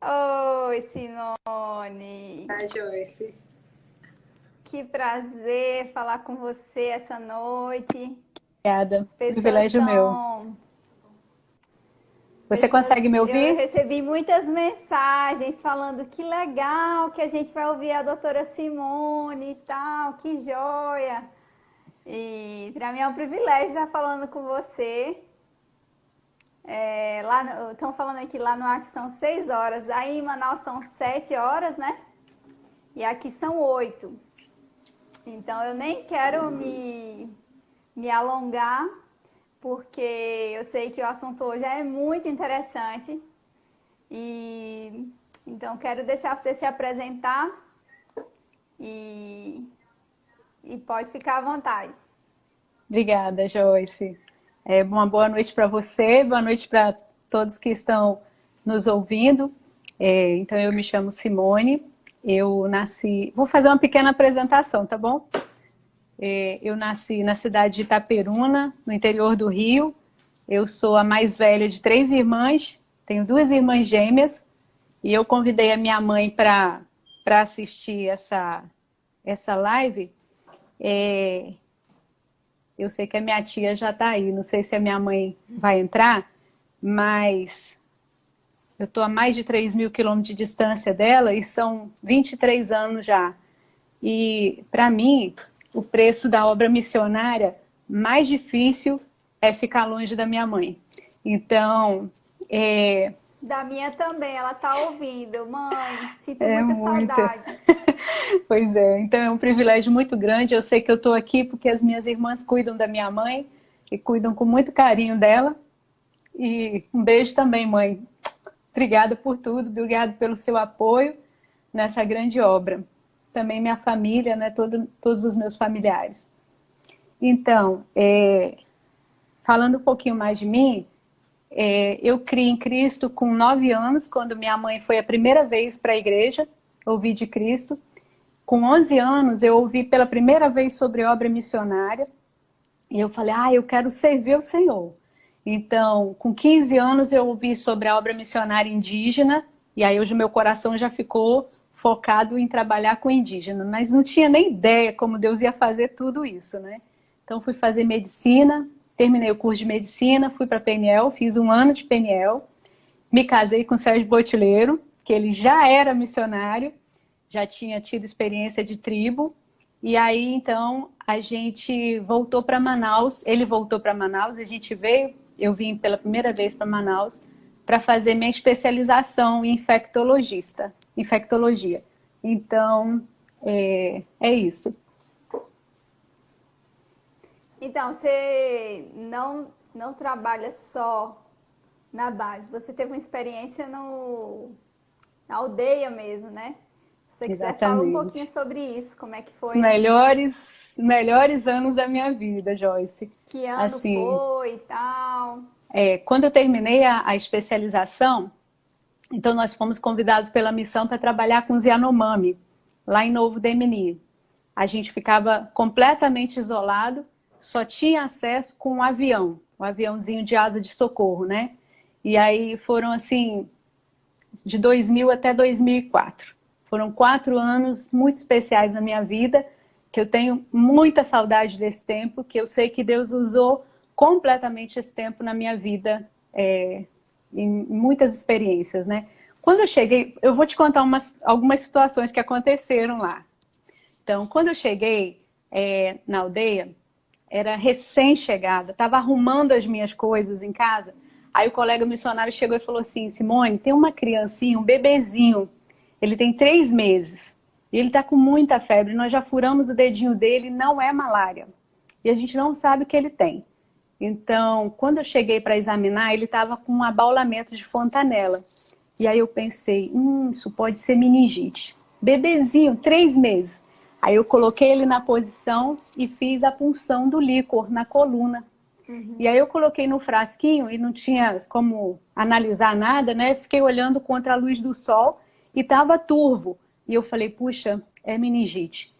Oi, Simone. Tá, Joyce? Que prazer falar com você essa noite. Obrigada. As pessoas Privilégio meu. estão. Você consegue me Eu ouvir? recebi muitas mensagens falando que legal que a gente vai ouvir a doutora Simone e tal, que joia. E para mim é um privilégio estar falando com você. Estão falando aqui lá no Acre são 6 horas, aí em Manaus são 7 horas, né? E aqui são 8. Então eu nem quero me alongar, porque eu sei que o assunto hoje é muito interessante. E então quero deixar você se apresentar e, e pode ficar à vontade. Obrigada, Joyce. Uma boa noite para você, boa noite para todos que estão nos ouvindo. Então, eu me chamo Simone, eu nasci... Vou fazer uma pequena apresentação, tá bom? Eu nasci na cidade de Itaperuna, no interior do Rio. Eu sou a mais velha de 3 irmãs, tenho 2 irmãs gêmeas, e eu convidei a minha mãe para assistir essa live. Eu sei que a minha tia já está aí, não sei se a minha mãe vai entrar, mas eu estou a mais de 3.000 quilômetros de distância dela e são 23 anos já. E, para mim, o preço da obra missionária mais difícil é ficar longe da minha mãe. Então, Da minha também, ela tá ouvindo. Mãe, sinto é muita muita. saudade. Pois é, então é um privilégio muito grande. Eu sei que eu estou aqui porque as minhas irmãs cuidam da minha mãe e cuidam com muito carinho dela. E um beijo também, mãe. Obrigada por tudo, obrigada pelo seu apoio nessa grande obra. Também minha família, né, todos os meus familiares. Então, falando um pouquinho mais de mim, eu criei em Cristo com 9 anos, quando minha mãe foi a primeira vez para a igreja, ouvi de Cristo. Com 11 anos, eu ouvi pela primeira vez sobre obra missionária. E eu falei, eu quero servir o Senhor. Então, com 15 anos, eu ouvi sobre a obra missionária indígena. E aí, hoje, meu coração já ficou focado em trabalhar com indígena. Mas não tinha nem ideia como Deus ia fazer tudo isso, né? Então, fui fazer medicina, terminei o curso de medicina, fui para a PNL, fiz 1 ano de PNL. Me casei com o Sérgio Botileiro, que ele já era missionário, já tinha tido experiência de tribo. E aí, então, a gente voltou para Manaus, ele voltou para Manaus, a gente veio, eu vim pela primeira vez para Manaus para fazer minha especialização em infectologia. Então, é isso. Então, você não trabalha só na base, você teve uma experiência na aldeia mesmo, né? Se você quiser, fala um pouquinho Exatamente. sobre isso, como é que Os foi, melhores anos da minha vida, Joyce. que ano Assim, foi e tal. quando eu terminei a especialização, então nós fomos convidados pela missão para trabalhar com os Yanomami, lá em Novo Demini. A gente ficava completamente isolado, só tinha acesso com um avião, um aviãozinho de asa de socorro, né? E aí foram assim, de 2000 até 2004. Foram 4 anos muito especiais na minha vida, que eu tenho muita saudade desse tempo, que eu sei que Deus usou completamente esse tempo na minha vida, em muitas experiências, né? Quando eu cheguei, eu vou te contar algumas situações que aconteceram lá. Então, quando eu cheguei na aldeia, era recém-chegada, estava arrumando as minhas coisas em casa. Aí o colega missionário chegou e falou assim, Simone, tem uma criancinha, um bebezinho, ele tem 3 meses, e ele está com muita febre, nós já furamos o dedinho dele, não é malária, e a gente não sabe o que ele tem. Então, quando eu cheguei para examinar, ele estava com um abaulamento de fontanela. E aí eu pensei, isso pode ser meningite. Bebezinho, 3 meses. Aí eu coloquei ele na posição e fiz a punção do líquor na coluna. E aí eu coloquei no frasquinho e não tinha como analisar nada, né? Fiquei olhando contra a luz do sol e estava turvo. E eu falei, puxa, é meningite.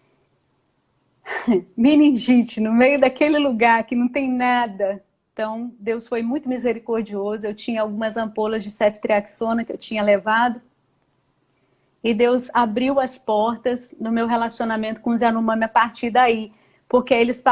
Meningite, no meio daquele lugar que não tem nada. Então, Deus foi muito misericordioso. Eu tinha algumas ampolas de ceftriaxona que eu tinha levado. E Deus abriu as portas no meu relacionamento com os Yanomami a partir daí. Porque eles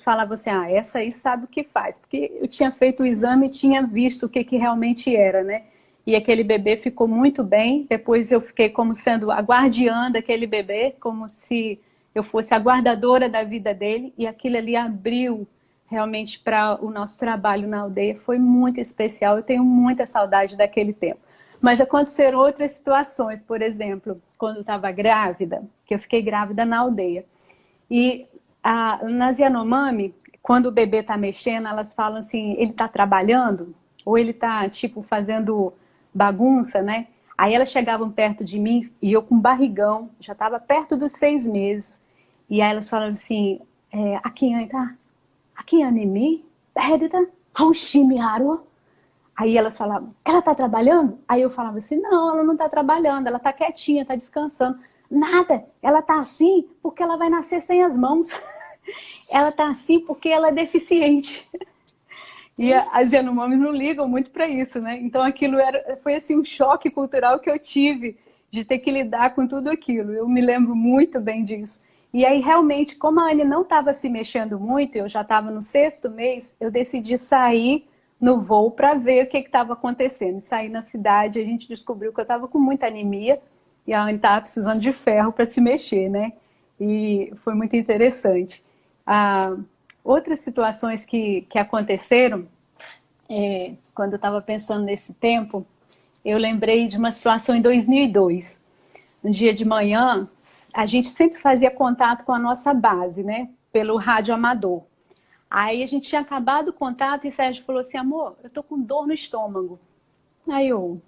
falavam assim, ah, essa aí sabe o que faz. Porque eu tinha feito o exame e tinha visto o que realmente era, né? E aquele bebê ficou muito bem. Depois eu fiquei como sendo a guardiã daquele bebê, como se eu fosse a guardadora da vida dele. E aquilo ali abriu realmente para o nosso trabalho na aldeia. Foi muito especial. Eu tenho muita saudade daquele tempo. Mas aconteceram outras situações. Por exemplo, quando eu estava grávida, que eu fiquei grávida na aldeia. E nas Yanomami, quando o bebê está mexendo, elas falam assim, ele está trabalhando? Ou ele está, tipo, fazendo bagunça, né? Aí elas chegavam perto de mim e eu com barrigão, já estava perto dos 6 meses. E aí elas falavam assim, aqui anime, perdida, haushimi haru. Aí elas falavam, ela está trabalhando? Aí eu falava assim, não, ela não está trabalhando, ela está quietinha, está descansando. Nada, ela está assim porque ela vai nascer sem as mãos. Ela está assim porque ela é deficiente. E as Yanomamis não ligam muito para isso, né? Então aquilo foi assim um choque cultural que eu tive de ter que lidar com tudo aquilo. Eu me lembro muito bem disso. E aí realmente, como a Anne não estava se mexendo muito, eu já estava no 6º mês, eu decidi sair no voo para ver o que estava acontecendo. Saí na cidade, a gente descobriu que eu estava com muita anemia e a Anne estava precisando de ferro para se mexer, né? E foi muito interessante. Outras situações que aconteceram, quando eu estava pensando nesse tempo, eu lembrei de uma situação em 2002. Um dia de manhã, a gente sempre fazia contato com a nossa base, né? Pelo rádio amador. Aí a gente tinha acabado o contato e Sérgio falou assim, amor, eu tô com dor no estômago. Aí eu,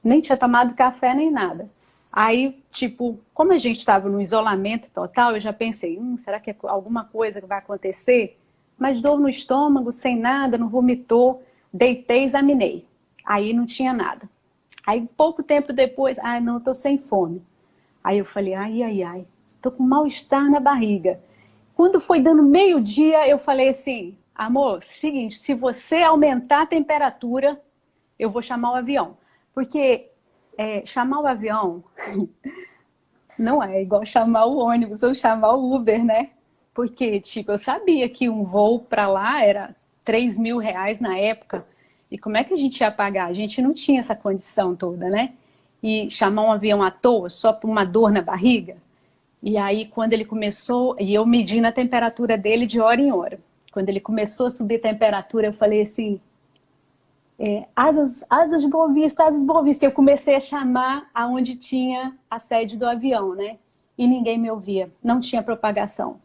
nem tinha tomado café nem nada. Aí, tipo, como a gente estava no isolamento total, eu já pensei, será que é alguma coisa que vai acontecer? Mas dor no estômago, sem nada, não vomitou, deitei, examinei. Aí não tinha nada. Aí pouco tempo depois, não, eu tô sem fome. Aí eu falei, ai, tô com mal-estar na barriga. Quando foi dando meio-dia, eu falei assim, amor, seguinte, se você aumentar a temperatura, eu vou chamar o avião. Porque chamar o avião não é igual chamar o ônibus ou chamar o Uber, né? Porque, tipo, eu sabia que um voo para lá era R$ 3.000 na época. E como é que a gente ia pagar? A gente não tinha essa condição toda, né? E chamar um avião à toa, só por uma dor na barriga. E aí, quando ele começou, e eu medindo a temperatura dele de hora em hora. Quando ele começou a subir a temperatura, eu falei assim, asas de Boa Vista, asas de Boa Vista. Eu comecei a chamar aonde tinha a sede do avião, né? E ninguém me ouvia, não tinha propagação.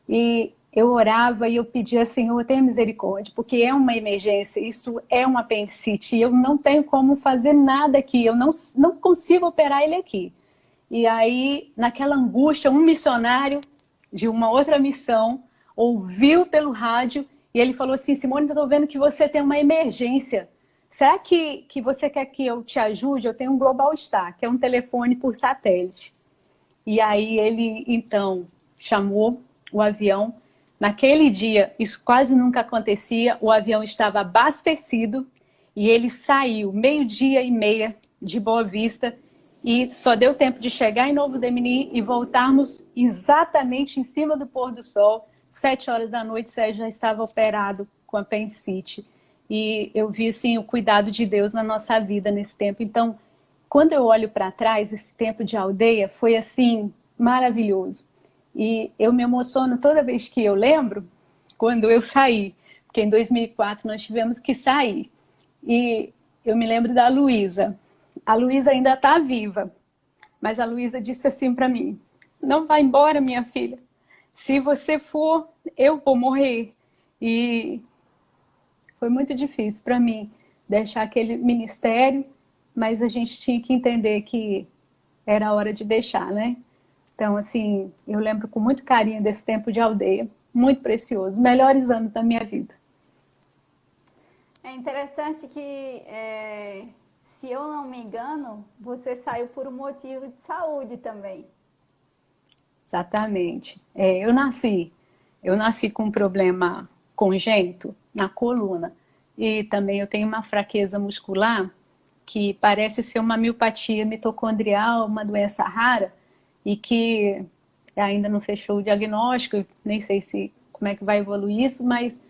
E eu orava e eu pedia, Senhor, tenha misericórdia, porque é uma emergência, isso é uma apendicite, e eu não tenho como fazer nada aqui, eu não consigo operar ele aqui. E aí, naquela angústia, um missionário de uma outra missão ouviu pelo rádio e ele falou assim, Simone, eu estou vendo que você tem uma emergência. Será que você quer que eu te ajude? Eu tenho um Global Star, que é um telefone por satélite. E aí ele, então, chamou o avião. Naquele dia, isso quase nunca acontecia, o avião estava abastecido e ele saiu 12h30 de Boa Vista e só deu tempo de chegar em Novo Demini e voltarmos exatamente em cima do pôr do sol. 7 horas da noite, Sérgio já estava operado com apendicite. E eu vi assim, o cuidado de Deus na nossa vida nesse tempo. Então, quando eu olho para trás, esse tempo de aldeia foi assim, maravilhoso. E eu me emociono toda vez que eu lembro, quando eu saí. Porque em 2004 nós tivemos que sair. E eu me lembro da Luísa. A Luísa ainda está viva. Mas a Luísa disse assim para mim, não vai embora, minha filha. Se você for, eu vou morrer. E foi muito difícil para mim deixar aquele ministério, mas a gente tinha que entender que era a hora de deixar, né? Então, assim, eu lembro com muito carinho desse tempo de aldeia, muito precioso, melhores anos da minha vida. É interessante que, se eu não me engano, você saiu por um motivo de saúde também. Exatamente. Eu nasci com um problema congênito na coluna e também eu tenho uma fraqueza muscular que parece ser uma miopatia mitocondrial, uma doença rara, e que ainda não fechou o diagnóstico, nem sei como é que vai evoluir isso, mas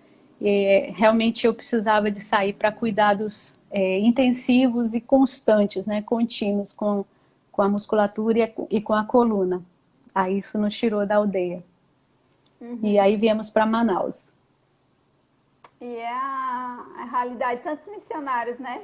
realmente eu precisava de sair para cuidados intensivos e constantes, né, contínuos com a musculatura e com a coluna. Aí isso nos tirou da aldeia. E aí viemos para Manaus. E é a realidade de tantos missionários, né?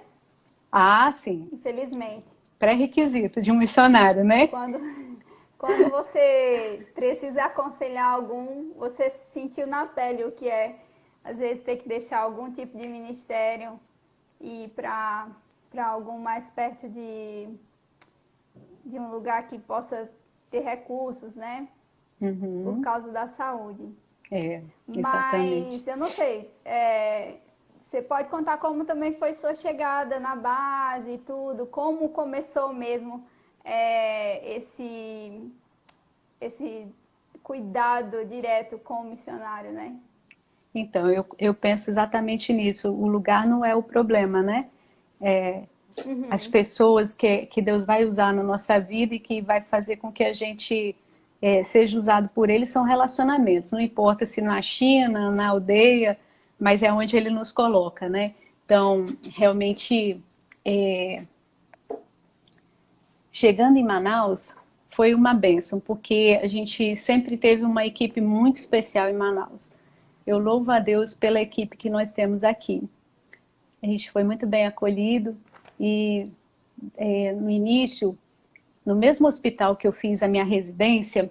Ah, sim. Infelizmente. Pré-requisito de um missionário, né? Quando você precisa aconselhar algum, você sentiu na pele o que é, às vezes, ter que deixar algum tipo de ministério e ir para algum mais perto de um lugar que possa ter recursos, né? Por causa da saúde. Exatamente. Mas eu não sei, você pode contar como também foi sua chegada na base e tudo, como começou mesmo esse cuidado direto com o missionário, né? Então, eu penso exatamente nisso. O lugar não é o problema, né? As pessoas que Deus vai usar na nossa vida e que vai fazer com que a gente seja usado por Ele são relacionamentos. Não importa se na China, na aldeia, mas é onde Ele nos coloca, né? Então, realmente, chegando em Manaus, foi uma bênção, porque a gente sempre teve uma equipe muito especial em Manaus. Eu louvo a Deus pela equipe que nós temos aqui. A gente foi muito bem acolhido e no início, no mesmo hospital que eu fiz a minha residência,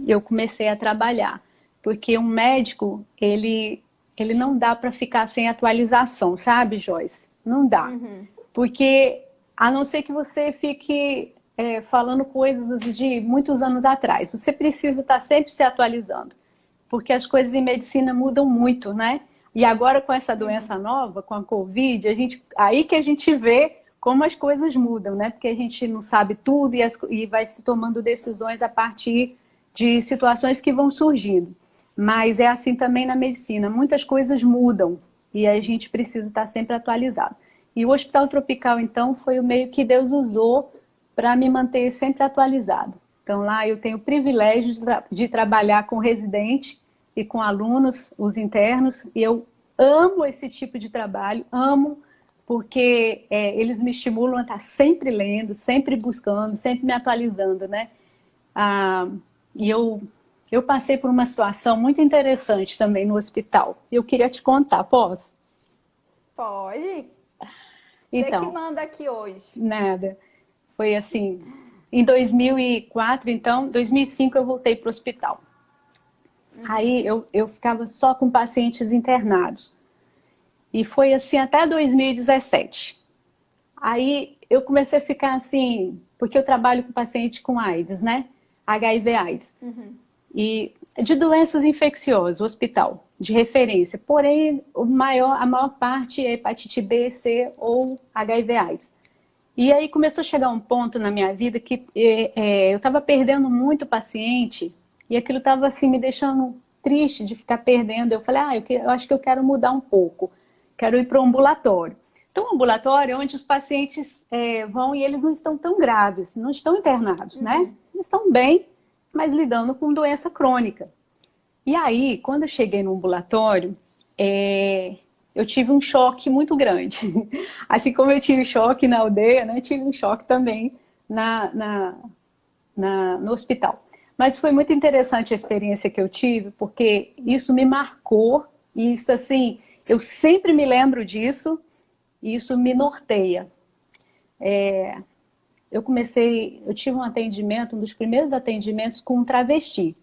eu comecei a trabalhar. Porque um médico, ele não dá para ficar sem atualização, sabe, Joyce? Não dá. Porque, a não ser que você fique falando coisas de muitos anos atrás, você precisa estar sempre se atualizando. Porque as coisas em medicina mudam muito, né? E agora com essa doença nova, com a Covid, aí que a gente vê como as coisas mudam, né? Porque a gente não sabe tudo e vai se tomando decisões a partir de situações que vão surgindo. Mas é assim também na medicina, muitas coisas mudam e a gente precisa estar sempre atualizado. E o Hospital Tropical, então, foi o meio que Deus usou para me manter sempre atualizado. Então lá eu tenho o privilégio de trabalhar com residente e com alunos, os internos, e eu amo esse tipo de trabalho, amo, porque eles me estimulam a estar sempre lendo, sempre buscando, sempre me atualizando, né? E eu passei por uma situação muito interessante também no hospital. Eu queria te contar, posso? Pode. Então, Você que manda aqui hoje. Nada. Foi assim, em 2004, então, 2005 eu voltei para o hospital. Aí eu ficava só com pacientes internados. E foi assim até 2017. Aí eu comecei a ficar assim, porque eu trabalho com paciente com AIDS, né? HIV/AIDS. E de doenças infecciosas, hospital, de referência. Porém, a maior parte é hepatite B, C ou HIV/AIDS. E aí começou a chegar um ponto na minha vida que eu estava perdendo muito paciente e aquilo estava assim, me deixando triste de ficar perdendo. Eu falei, eu acho que eu quero mudar um pouco, quero ir para o ambulatório. Então, o ambulatório é onde os pacientes vão e eles não estão tão graves, não estão internados, né? Eles estão bem, mas lidando com doença crônica. E aí, quando eu cheguei no ambulatório, eu tive um choque muito grande. Assim como eu tive choque na aldeia, né? Tive um choque também no hospital. Mas foi muito interessante a experiência que eu tive, porque isso me marcou. E isso, assim, eu sempre me lembro disso e isso me norteia. Eu tive um atendimento, um dos primeiros atendimentos com um travesti.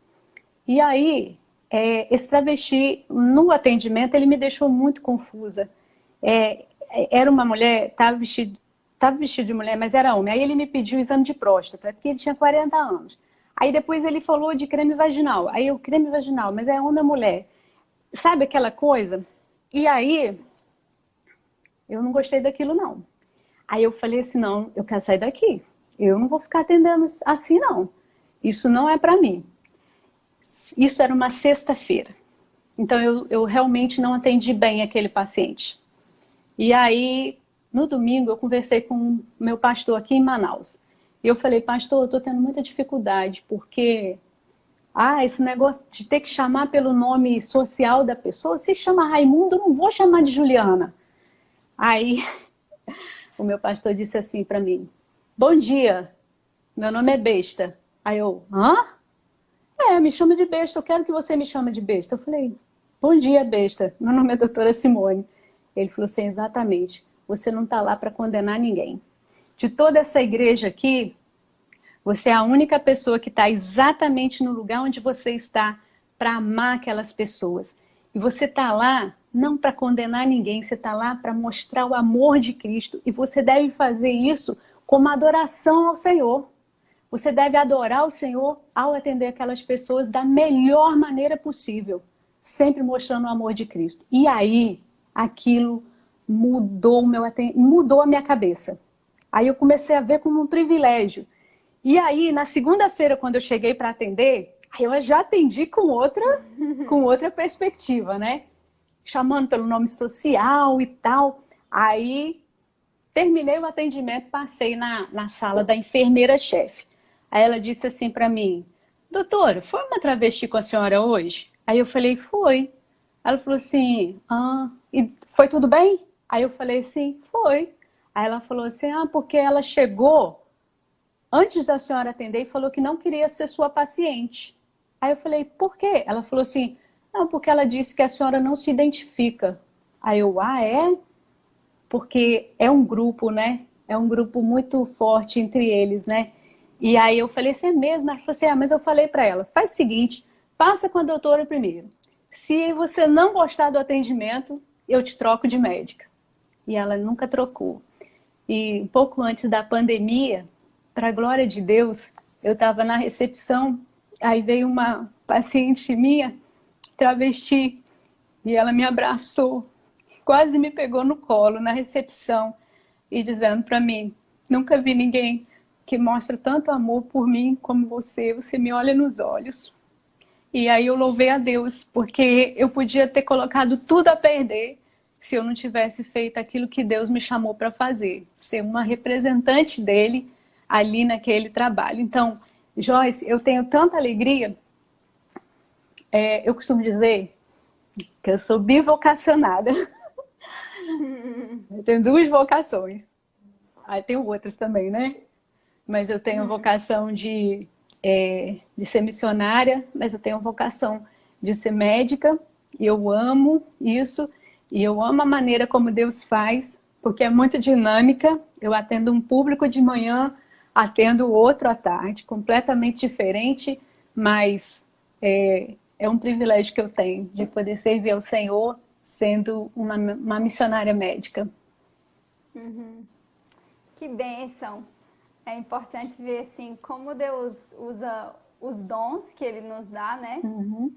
E aí, esse travesti, no atendimento, ele me deixou muito confusa. Era uma mulher, estava vestido de mulher, mas era homem. Aí ele me pediu o exame de próstata, porque ele tinha 40 anos. Aí depois ele falou de creme vaginal. Aí eu, creme vaginal, mas é homem ou mulher? Sabe aquela coisa? E aí, eu não gostei daquilo, não. Aí eu falei assim, não, eu quero sair daqui. Eu não vou ficar atendendo assim, não. Isso não é para mim. Isso era uma sexta-feira. Então eu realmente não atendi bem aquele paciente. E aí no domingo eu conversei com o meu pastor aqui em Manaus. E eu falei, pastor, eu estou tendo muita dificuldade, porque esse negócio de ter que chamar pelo nome social da pessoa, se chama Raimundo, eu não vou chamar de Juliana. Aí o meu pastor disse assim para mim, bom dia, meu nome é Besta. Aí eu, hã? Me chama de Besta, eu quero que você me chame de Besta. Eu falei, bom dia, Besta, meu nome é doutora Simone. Ele falou assim, exatamente, você não está lá para condenar ninguém. De toda essa igreja aqui, você é a única pessoa que está exatamente no lugar onde você está para amar aquelas pessoas. E você está lá não para condenar ninguém, você está lá para mostrar o amor de Cristo. E você deve fazer isso como adoração ao Senhor. Você deve adorar o Senhor ao atender aquelas pessoas da melhor maneira possível, sempre mostrando o amor de Cristo. E aí, aquilo mudou a minha cabeça. Aí eu comecei a ver como um privilégio. E aí, na segunda-feira, quando eu cheguei para atender, eu já atendi com outra perspectiva, né? Chamando pelo nome social e tal. Aí, terminei o atendimento, passei na sala da enfermeira-chefe. Aí ela disse assim para mim, doutora, foi uma travesti com a senhora hoje? Aí eu falei, foi. Ela falou assim, e foi tudo bem? Aí eu falei, sim, foi. Aí ela falou assim, porque ela chegou antes da senhora atender e falou que não queria ser sua paciente. Aí eu falei, por quê? Ela falou assim, não, porque ela disse que a senhora não se identifica. Aí eu, é? Porque é um grupo, né? É um grupo muito forte entre eles, né? E aí eu falei assim, é mesmo? Ela falou assim, mas eu falei para ela, faz o seguinte, passa com a doutora primeiro. Se você não gostar do atendimento, eu te troco de médica. E ela nunca trocou. E um pouco antes da pandemia, para a glória de Deus, eu estava na recepção, aí veio uma paciente minha, travesti, e ela me abraçou, quase me pegou no colo na recepção, e dizendo para mim, nunca vi ninguém que mostra tanto amor por mim como você me olha nos olhos. E aí eu louvei a Deus, porque eu podia ter colocado tudo a perder se eu não tivesse feito aquilo que Deus me chamou para fazer, ser uma representante dele ali naquele trabalho. Então, Joyce, eu tenho tanta alegria, eu costumo dizer que eu sou bivocacionada. Eu tenho duas vocações. Aí tenho outras também, né? Mas eu tenho vocação de ser missionária, mas eu tenho vocação de ser médica, e eu amo isso, e eu amo a maneira como Deus faz, porque é muito dinâmica. Eu atendo um público de manhã, atendo outro à tarde, completamente diferente, mas é um privilégio que eu tenho de poder servir ao Senhor sendo uma missionária médica. Uhum. Que bênção! É importante ver assim como Deus usa os dons que Ele nos dá, né? Uhum.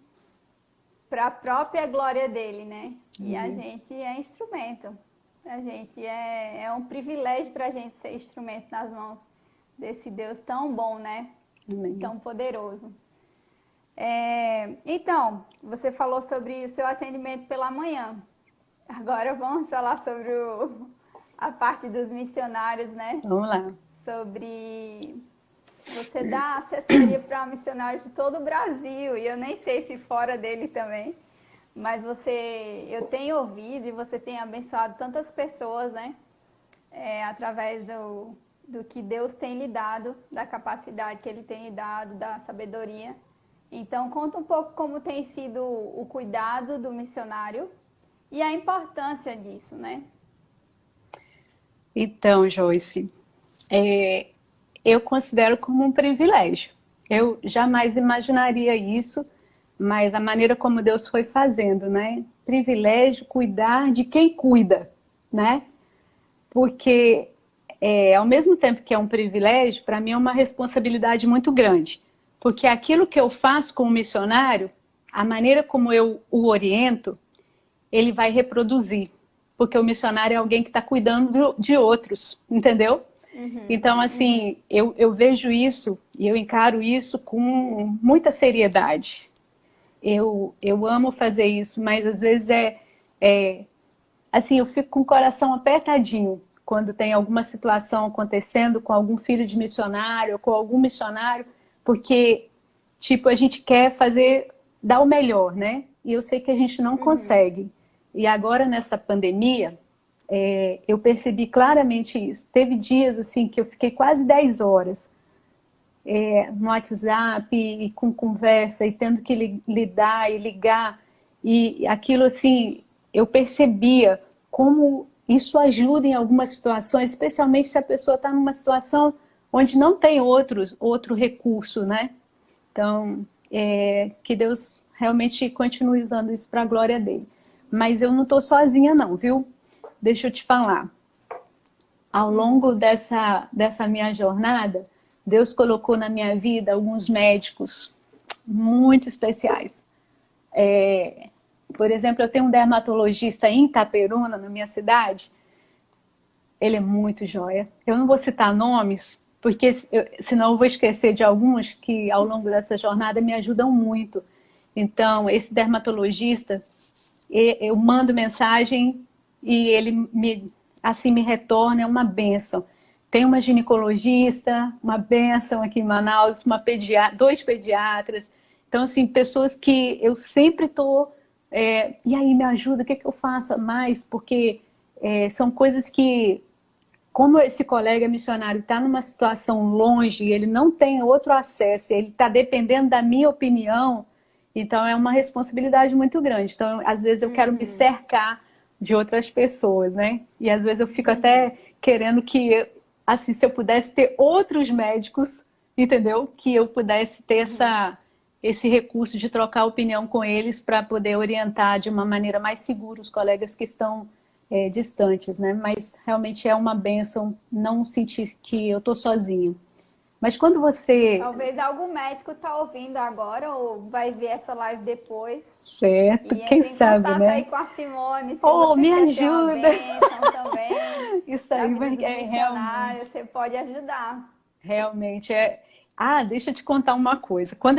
Para a própria glória dele, né? E a gente é instrumento. A gente é um privilégio para a gente ser instrumento nas mãos desse Deus tão bom, né? Amém. Tão poderoso. Então, você falou sobre o seu atendimento pela manhã. Agora vamos falar sobre a parte dos missionários, né? Vamos lá. Sobre você dar assessoria para missionários de todo o Brasil, e eu nem sei se fora dele também, mas eu tenho ouvido e você tem abençoado tantas pessoas, né? Através do que Deus tem lhe dado, da capacidade que Ele tem lhe dado, da sabedoria. Então, conta um pouco como tem sido o cuidado do missionário e a importância disso, né? Então, Joyce, eu considero como um privilégio. Eu jamais imaginaria isso, mas a maneira como Deus foi fazendo, né? Privilégio cuidar de quem cuida, né? Porque, ao mesmo tempo que é um privilégio, para mim é uma responsabilidade muito grande. Porque aquilo que eu faço com o missionário, a maneira como eu o oriento, ele vai reproduzir. Porque o missionário é alguém que está cuidando de outros, entendeu? Então, assim, eu vejo isso e eu encaro isso com muita seriedade. Eu amo fazer isso, mas às vezes assim, eu fico com o coração apertadinho quando tem alguma situação acontecendo com algum filho de missionário ou com algum missionário, porque, tipo, a gente quer dar o melhor, né? E eu sei que a gente não consegue. E agora, nessa pandemia, eu percebi claramente isso. Teve dias, assim, que eu fiquei quase 10 horas no WhatsApp e com conversa e tendo que lidar e ligar. E aquilo, assim, eu percebia como isso ajuda em algumas situações, especialmente se a pessoa está numa situação onde não tem outro recurso, né? Então, que Deus realmente continue usando isso para a glória dele. Mas eu não estou sozinha não, viu? Deixa eu te falar. Ao longo dessa minha jornada, Deus colocou na minha vida alguns médicos muito especiais. Por exemplo, eu tenho um dermatologista em Itaperuna, na minha cidade. Ele é muito joia. Eu não vou citar nomes, porque senão eu vou esquecer de alguns que ao longo dessa jornada me ajudam muito. Então, esse dermatologista, eu mando mensagem e ele me retorna, é uma bênção. Tem uma ginecologista, uma bênção aqui em Manaus, dois pediatras. Então, assim, pessoas que eu sempre estou... e aí, me ajuda, o que eu faço mais? Porque são coisas que, como esse colega missionário está numa situação longe, ele não tem outro acesso, ele está dependendo da minha opinião, então é uma responsabilidade muito grande. Então, às vezes eu quero me cercar de outras pessoas, né? E às vezes eu fico até querendo que, assim, se eu pudesse ter outros médicos, entendeu? Que eu pudesse ter esse recurso de trocar opinião com eles para poder orientar de uma maneira mais segura os colegas que estão distantes, né? Mas realmente é uma bênção não sentir que eu estou sozinho. Mas quando você... Talvez algum médico está ouvindo agora ou vai ver essa live depois. Certo, E quem entre em sabe, contato né? aí com a Simone, se Oh, você me quer ser uma ajuda! bênção também. Isso aí Missionário, você pode ajudar. realmente é... Ah, deixa eu te contar uma coisa. Quando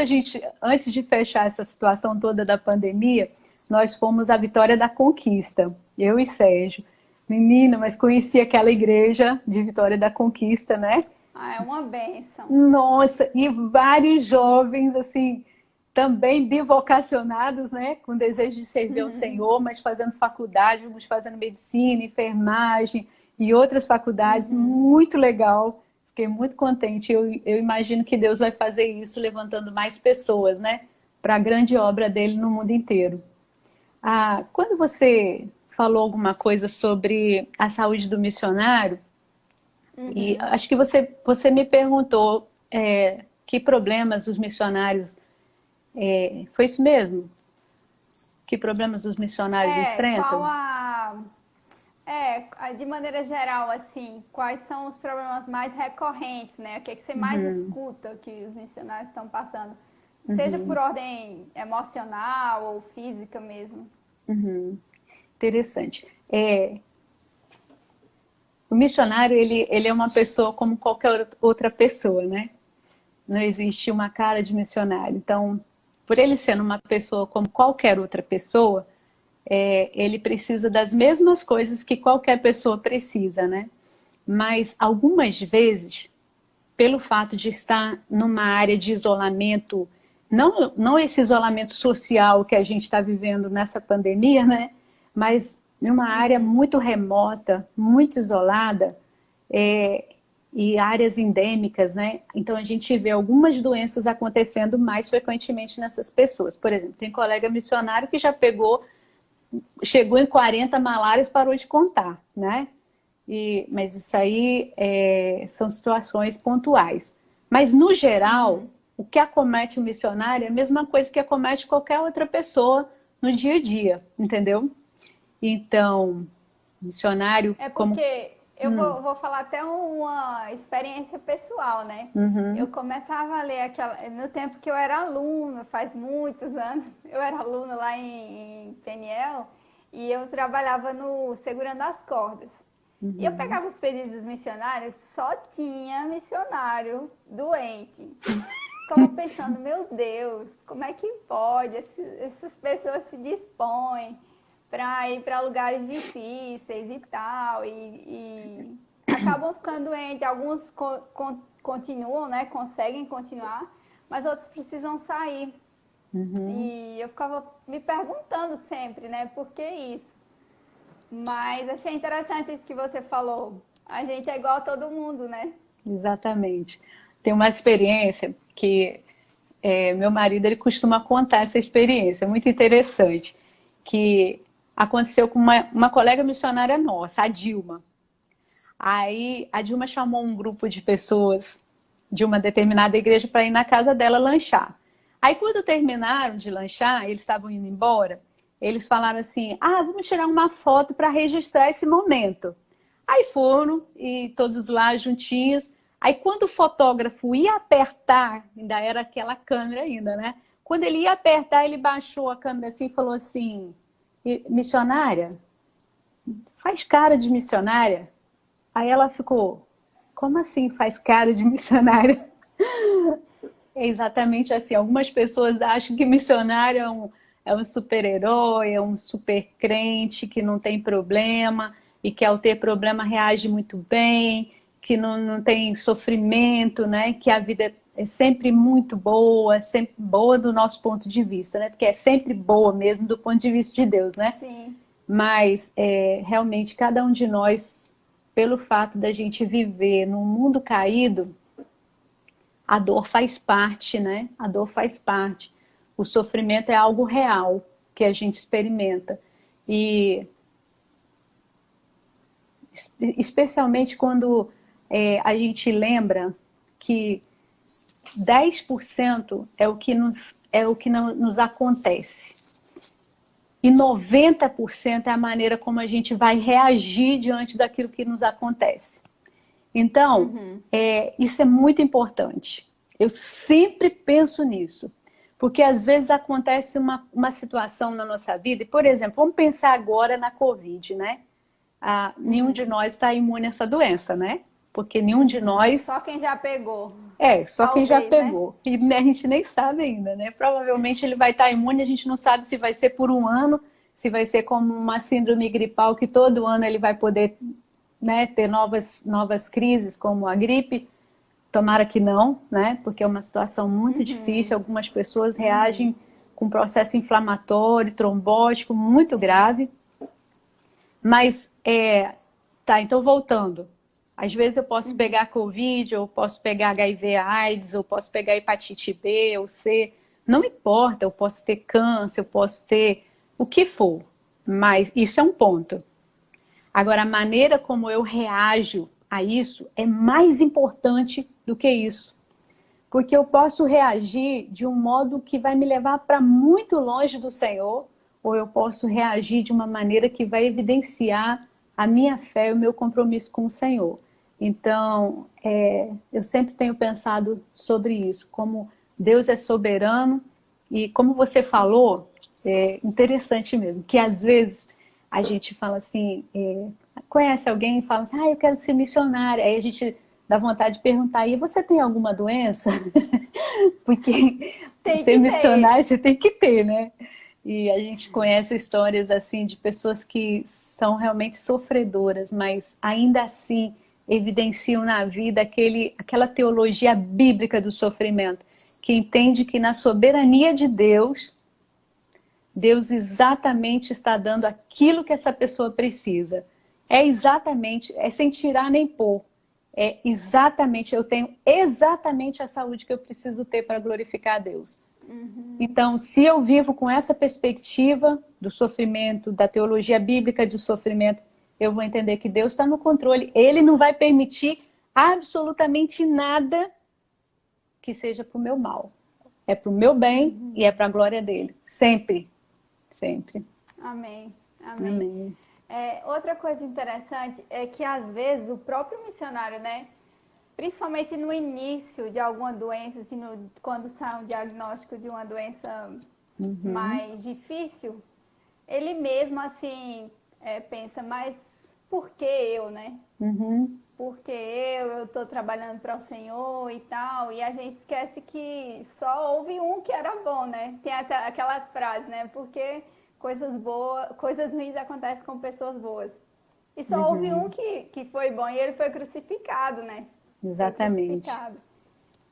antes de fechar essa situação toda da pandemia, nós fomos à Vitória da Conquista, eu e Sérgio. Menina, mas conheci aquela igreja de Vitória da Conquista, né? Ah, é uma bênção. Nossa, e vários jovens, assim, também bivocacionados, né? Com desejo de servir ao Senhor, mas fazendo faculdade, uns fazendo medicina, enfermagem e outras faculdades. Muito legal. Fiquei muito contente. Eu imagino que Deus vai fazer isso, levantando mais pessoas, né? Para a grande obra dele no mundo inteiro. Quando você falou alguma coisa sobre a saúde do missionário, e acho que você me perguntou que problemas os missionários... foi isso mesmo? Que problemas os missionários enfrentam? De maneira geral, assim, quais são os problemas mais recorrentes, né? O que você mais escuta que os missionários estão passando? Seja por ordem emocional ou física mesmo. Interessante. O missionário, ele é uma pessoa como qualquer outra pessoa, né? Não existe uma cara de missionário. Então, por ele sendo uma pessoa como qualquer outra pessoa, ele precisa das mesmas coisas que qualquer pessoa precisa, né? Mas algumas vezes, pelo fato de estar numa área de isolamento, não esse isolamento social que a gente está vivendo nessa pandemia, né? Mas numa área muito remota, muito isolada, e áreas endêmicas, né? Então a gente vê algumas doenças acontecendo mais frequentemente nessas pessoas. Por exemplo, tem colega missionário que já chegou em 40 malárias e parou de contar, né? Mas isso aí são situações pontuais. Mas no geral, o que acomete o missionário é a mesma coisa que acomete qualquer outra pessoa no dia a dia, entendeu? Então, missionário... Eu vou falar até uma experiência pessoal, né? Eu começava a ler no tempo que eu era aluna, faz muitos anos, eu era aluna lá em Peniel e eu trabalhava segurando as cordas. E eu pegava os pedidos dos missionários, só tinha missionário doente. Ficava pensando, meu Deus, como é que pode? Essas pessoas se dispõem para ir para lugares difíceis e tal, e acabam ficando doentes. Alguns continuam, né? Conseguem continuar, mas outros precisam sair. E eu ficava me perguntando sempre, né? Por que isso? Mas achei interessante isso que você falou. A gente é igual a todo mundo, né? Exatamente. Tem uma experiência que meu marido ele costuma contar essa experiência, muito interessante, que aconteceu com uma colega missionária nossa, a Dilma. Aí a Dilma chamou um grupo de pessoas de uma determinada igreja para ir na casa dela lanchar. Aí quando terminaram de lanchar, eles estavam indo embora, eles falaram assim, vamos tirar uma foto para registrar esse momento. Aí foram, e todos lá juntinhos. Aí quando o fotógrafo ia apertar, ainda era aquela câmera ainda, né? Quando ele ia apertar, ele baixou a câmera assim e falou assim, missionária, faz cara de missionária? Aí ela ficou, como assim faz cara de missionária? É exatamente assim. Algumas pessoas acham que missionário é um super-herói, é um super crente que não tem problema e que ao ter problema reage muito bem, que não tem sofrimento, né? Que a vida é sempre muito boa, sempre boa do nosso ponto de vista, né? Porque é sempre boa mesmo do ponto de vista de Deus, né? Sim. Mas realmente cada um de nós, pelo fato da gente viver num mundo caído, a dor faz parte, né? A dor faz parte. O sofrimento é algo real que a gente experimenta. E especialmente quando a gente lembra que 10% é o que nos acontece. E 90% é a maneira como a gente vai reagir diante daquilo que nos acontece. Então, isso é muito importante. Eu sempre penso nisso. Porque às vezes acontece uma situação na nossa vida, e, por exemplo, vamos pensar agora na Covid, né? Nenhum de nós está imune a essa doença, né? Porque nenhum de nós... Só quem já pegou. Só Talvez, quem já né? pegou. E a gente nem sabe ainda, né? Provavelmente ele vai estar imune, a gente não sabe se vai ser por um ano, se vai ser como uma síndrome gripal, que todo ano ele vai poder, né, ter novas crises, como a gripe. Tomara que não, né? Porque é uma situação muito difícil. Algumas pessoas reagem com processo inflamatório, trombótico, muito grave. Mas, então voltando. Às vezes eu posso pegar Covid, ou posso pegar HIV/AIDS, ou posso pegar hepatite B ou C. Não importa, eu posso ter câncer, eu posso ter o que for. Mas isso é um ponto. Agora, a maneira como eu reajo a isso é mais importante do que isso. Porque eu posso reagir de um modo que vai me levar para muito longe do Senhor, ou eu posso reagir de uma maneira que vai evidenciar a minha fé e o meu compromisso com o Senhor. Então, eu sempre tenho pensado sobre isso, como Deus é soberano, e como você falou, é interessante mesmo, que às vezes a gente fala assim, conhece alguém e fala assim, eu quero ser missionária. Aí a gente dá vontade de perguntar, e você tem alguma doença? Porque ser missionário você tem que ter, né? E a gente conhece histórias assim de pessoas que são realmente sofredoras, mas ainda assim evidenciam na vida aquela teologia bíblica do sofrimento, que entende que na soberania de Deus, Deus exatamente está dando aquilo que essa pessoa precisa. É sem tirar nem pôr. Eu tenho exatamente a saúde que eu preciso ter para glorificar a Deus. Então, se eu vivo com essa perspectiva do sofrimento, da teologia bíblica do sofrimento, eu vou entender que Deus está no controle. Ele não vai permitir absolutamente nada que seja para o meu mal. É para o meu bem e é para a glória dele. Sempre. Sempre. Amém. Amém. Outra coisa interessante é que, às vezes, o próprio missionário, né? Principalmente no início de alguma doença, assim, quando sai um diagnóstico de uma doença mais difícil, ele mesmo, assim, pensa, mas por que eu, né? Porque eu estou trabalhando para o Senhor e tal, e a gente esquece que só houve um que era bom, né? Tem até aquela frase, né? Porque coisas boas, coisas ruins acontecem com pessoas boas. E só houve um que foi bom e ele foi crucificado, né? Exatamente. Foi crucificado.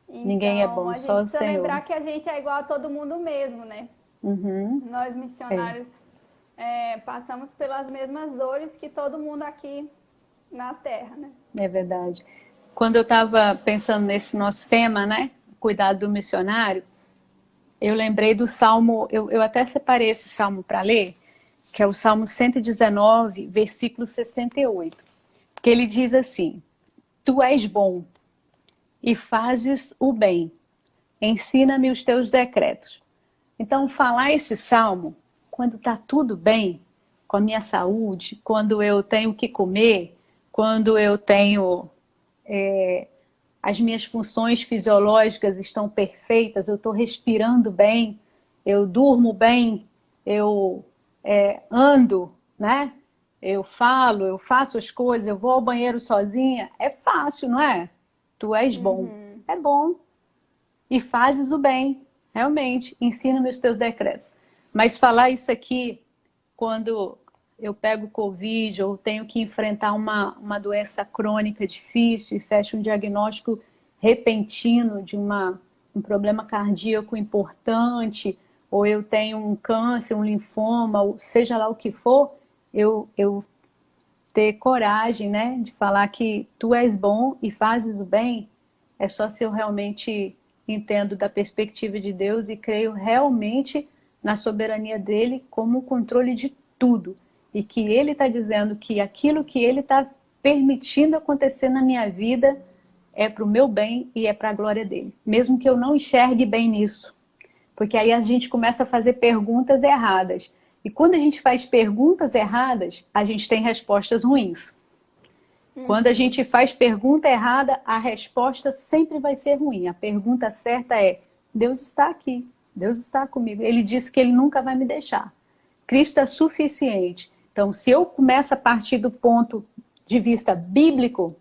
Ninguém é bom, a gente só o precisa Senhor. lembrar que a gente é igual a todo mundo mesmo, né? Nós missionários passamos pelas mesmas dores que todo mundo aqui na Terra, né? É verdade. Quando eu estava pensando nesse nosso tema, né? Cuidado do missionário, eu lembrei do Salmo, eu até separei esse Salmo para ler, que é o Salmo 119, versículo 68. Que ele diz assim: Tu és bom e fazes o bem, ensina-me os teus decretos. Então, falar esse salmo, quando está tudo bem com a minha saúde, quando eu tenho o que comer, quando eu tenho as minhas funções fisiológicas estão perfeitas, eu estou respirando bem, eu durmo bem, eu ando, né? Eu falo, eu faço as coisas, eu vou ao banheiro sozinha, é fácil, não é? Tu és bom. É bom. E fazes o bem. Realmente, ensina-me os teus decretos. Mas falar isso aqui, quando eu pego Covid ou tenho que enfrentar uma doença crônica difícil e fecho um diagnóstico repentino de um problema cardíaco importante, ou eu tenho um câncer, um linfoma, ou seja lá o que for, eu ter coragem, né, de falar que tu és bom e fazes o bem, é só se eu realmente entendo da perspectiva de Deus e creio realmente na soberania dele como o controle de tudo. E que ele está dizendo que aquilo que ele está permitindo acontecer na minha vida é para o meu bem e é para a glória dele. Mesmo que eu não enxergue bem nisso. Porque aí a gente começa a fazer perguntas erradas. E quando a gente faz perguntas erradas, a gente tem respostas ruins. Quando a gente faz pergunta errada, a resposta sempre vai ser ruim. A pergunta certa é: Deus está aqui, Deus está comigo. Ele disse que ele nunca vai me deixar. Cristo é suficiente. Então, se eu começo a partir do ponto de vista bíblico,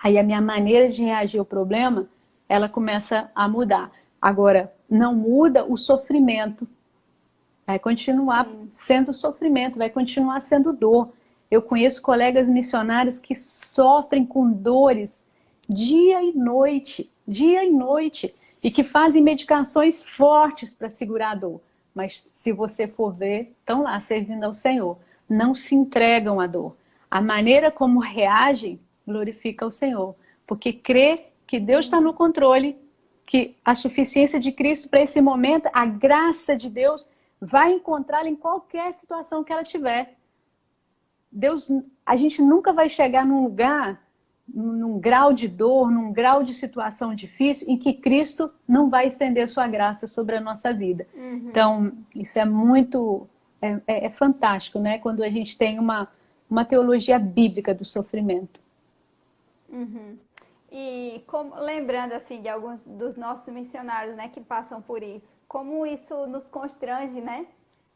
aí a minha maneira de reagir ao problema, ela começa a mudar. Agora, não muda o sofrimento. Vai continuar sendo sofrimento, vai continuar sendo dor. Eu conheço colegas missionários que sofrem com dores dia e noite, e que fazem medicações fortes para segurar a dor. Mas se você for ver, estão lá servindo ao Senhor. Não se entregam à dor. A maneira como reagem glorifica o Senhor. Porque crê que Deus está no controle, que a suficiência de Cristo para esse momento, a graça de Deus vai encontrá-la em qualquer situação que ela tiver. Deus, a gente nunca vai chegar num lugar, num grau de dor, num grau de situação difícil, em que Cristo não vai estender sua graça sobre a nossa vida. Então, isso é muito, é fantástico, né? Quando a gente tem uma teologia bíblica do sofrimento. E lembrando assim de alguns dos nossos missionários, né, que passam por isso, como isso nos constrange, né?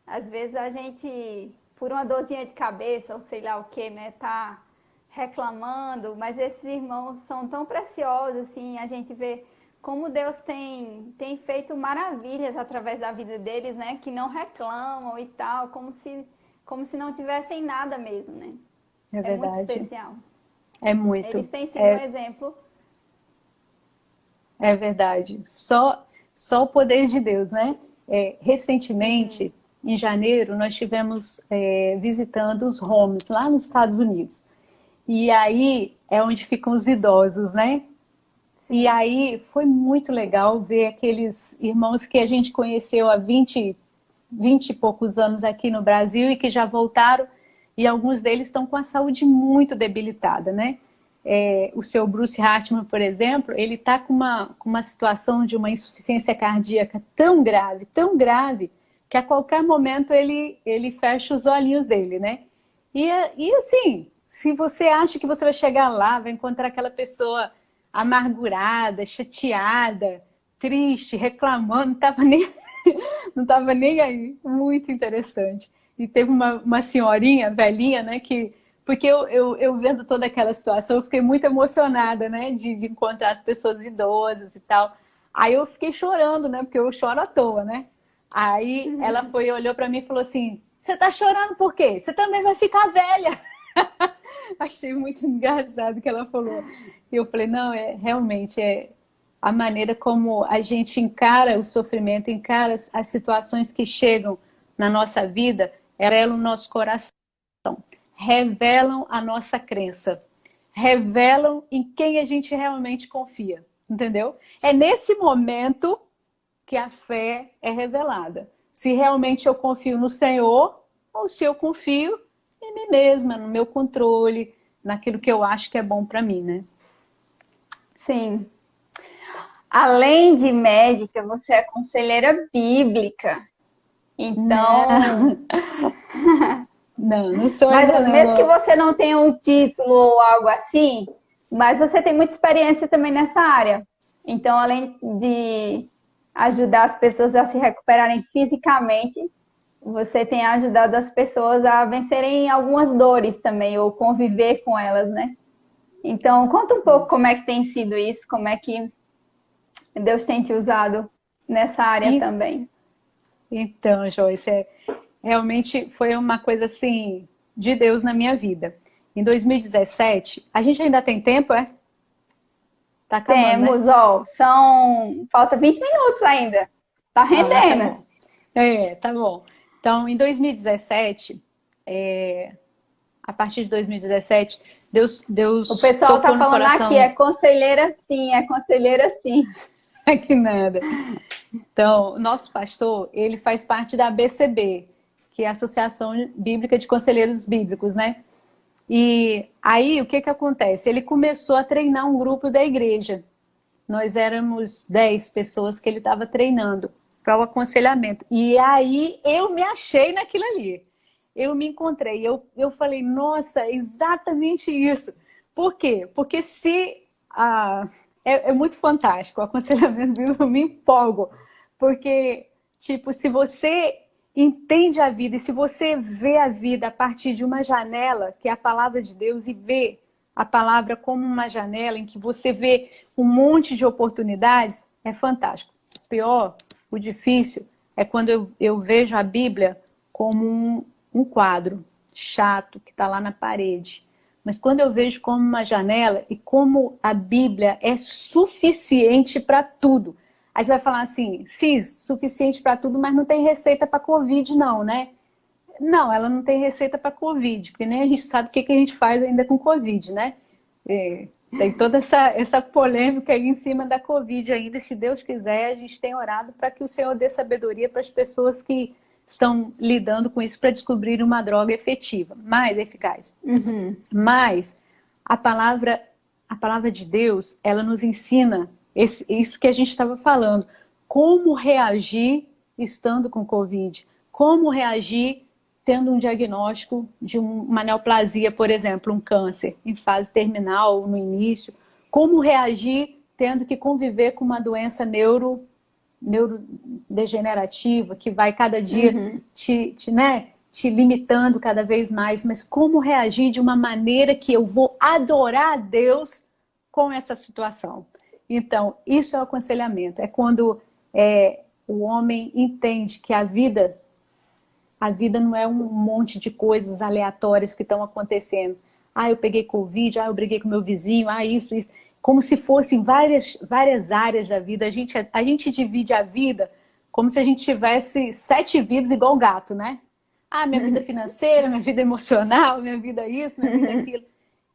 Às vezes a gente, por uma dorzinha de cabeça ou sei lá o que, né, tá reclamando, mas esses irmãos são tão preciosos, assim, a gente vê como Deus tem feito maravilhas através da vida deles, né, que não reclamam e tal, como se não tivessem nada mesmo, né? É verdade. É muito especial. É muito. Eles têm sido um exemplo. É verdade. Só o poder de Deus, né? Recentemente, em janeiro, nós estivemos visitando os homes lá nos Estados Unidos. E aí é onde ficam os idosos, né? Sim. E aí foi muito legal ver aqueles irmãos que a gente conheceu há 20 e poucos anos aqui no Brasil e que já voltaram. E alguns deles estão com a saúde muito debilitada, né? O seu Bruce Hartman, por exemplo, ele está com uma situação de uma insuficiência cardíaca tão grave, que a qualquer momento ele fecha os olhinhos dele, né? E assim, se você acha que você vai chegar lá, vai encontrar aquela pessoa amargurada, chateada, triste, reclamando, não estava nem aí. Muito interessante. E teve uma senhorinha velhinha, né, porque eu vendo toda aquela situação, eu fiquei muito emocionada, né, de encontrar as pessoas idosas e tal. Aí eu fiquei chorando, né, porque eu choro à toa, né. Aí ela foi, olhou para mim e falou assim, você tá chorando por quê? Você também vai ficar velha. Achei muito engraçado o que ela falou. E eu falei, não, realmente é a maneira como a gente encara o sofrimento, encara as situações que chegam na nossa vida, revelam o nosso coração, revelam a nossa crença, revelam em quem a gente realmente confia, entendeu? É nesse momento que a fé é revelada. Se realmente eu confio no Senhor ou se eu confio em mim mesma, no meu controle, naquilo que eu acho que é bom para mim, né? Sim. Além de médica, você é conselheira bíblica. Então, não sou mas ainda mesmo que não. você não tenha um título ou algo assim, mas você tem muita experiência também nessa área. Então, além de ajudar as pessoas a se recuperarem fisicamente, você tem ajudado as pessoas a vencerem algumas dores também, ou conviver com elas, né? Então, conta um pouco como é que tem sido isso, como é que Deus tem te usado nessa área E- também. Então, Joyce, realmente foi uma coisa assim de Deus na minha vida. Em 2017, a gente ainda tem tempo, é? Tá acabando, né? Temos, ó, falta 20 minutos ainda. Tá Ah, tá rendendo. bom. Tá bom. Então, em 2017, a partir de 2017, O Deus pessoal tá tocou no falando aqui, coração. é conselheira sim, é conselheira sim. Que nada. Então, o nosso pastor, ele faz parte da ABCB, que é a Associação Bíblica de Conselheiros Bíblicos, né? E aí, o que que acontece? Ele começou a treinar um grupo da igreja. Nós éramos 10 pessoas que ele estava treinando para o aconselhamento. E aí, eu me achei naquilo ali. Eu me encontrei. Eu falei, nossa, é exatamente isso. Por quê? Porque se... é muito fantástico. O aconselhamento bíblico, eu me empolgo. Porque, tipo, se você entende a vida e se você vê a vida a partir de uma janela, que é a palavra de Deus, e vê a palavra como uma janela em que você vê um monte de oportunidades, é fantástico. O pior, o difícil, é quando eu vejo a Bíblia como um quadro chato que está lá na parede. Mas quando eu vejo como uma janela e como a Bíblia é suficiente para tudo. Aí você vai falar assim, Cis, suficiente para tudo, mas não tem receita para Covid não, né? Não, ela não tem receita para Covid, porque nem a gente sabe o que a gente faz ainda com Covid, né? Tem toda essa polêmica aí em cima da Covid ainda, e se Deus quiser, a gente tem orado para que o Senhor dê sabedoria para as pessoas que estão lidando com isso para descobrir uma droga efetiva, mais eficaz. Uhum. Mas a palavra de Deus, ela nos ensina isso que a gente estava falando, como reagir estando com Covid, como reagir tendo um diagnóstico de uma neoplasia, por exemplo, um câncer em fase terminal, no início, como reagir tendo que conviver com uma doença neurodegenerativa, que vai cada dia te limitando cada vez mais, mas como reagir de uma maneira que eu vou adorar a Deus com essa situação. Então, isso é o aconselhamento, é quando o homem entende que a vida não é um monte de coisas aleatórias que estão acontecendo. Eu peguei Covid, eu briguei com meu vizinho, isso. Como se fossem várias áreas da vida. A gente divide a vida como se a gente tivesse 7 vidas igual o gato, né? Minha vida financeira, minha vida emocional, minha vida isso, minha vida aquilo.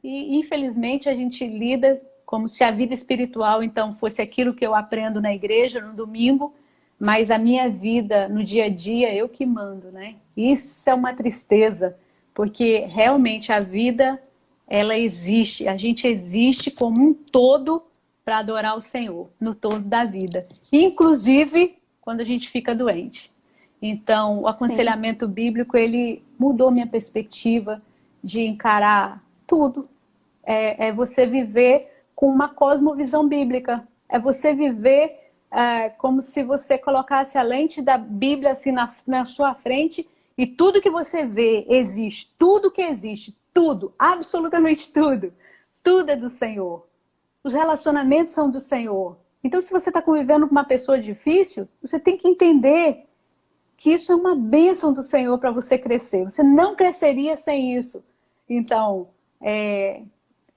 E, infelizmente, a gente lida como se a vida espiritual, então, fosse aquilo que eu aprendo na igreja, no domingo, mas a minha vida no dia a dia, eu que mando, né? Isso é uma tristeza, porque realmente a vida, ela existe, a gente existe como um todo para adorar o Senhor, no todo da vida, inclusive quando a gente fica doente. Então, o Sim. aconselhamento bíblico, ele mudou minha perspectiva de encarar tudo. É você viver com uma cosmovisão bíblica, é você viver como se você colocasse a lente da Bíblia assim na sua frente e tudo que você vê existe, tudo que existe, tudo, absolutamente tudo, tudo é do Senhor. Os relacionamentos são do Senhor. Então, se você está convivendo com uma pessoa difícil, você tem que entender que isso é uma bênção do Senhor para você crescer. Você não cresceria sem isso. Então,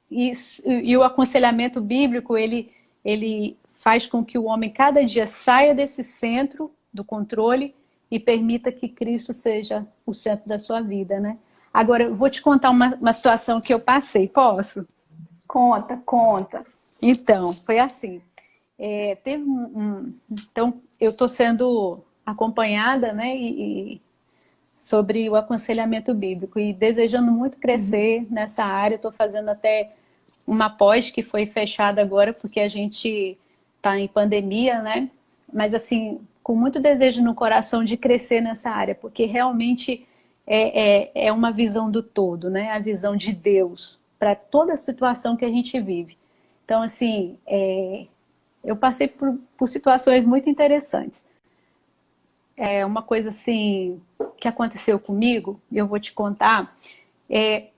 e o aconselhamento bíblico, ele faz com que o homem cada dia saia desse centro do controle e permita que Cristo seja o centro da sua vida, né? Agora, eu vou te contar uma situação que eu passei, posso? Conta, conta. Então, foi assim. Então, eu estou sendo acompanhada, né, sobre o aconselhamento bíblico e desejando muito crescer nessa área. Estou fazendo até uma pós que foi fechada agora porque a gente está em pandemia, né? Mas assim, com muito desejo no coração de crescer nessa área, porque realmente é uma visão do todo, né? A visão de Deus para toda a situação que a gente vive. Então, assim, eu passei por situações muito interessantes. Uma coisa assim que aconteceu comigo, e eu vou te contar.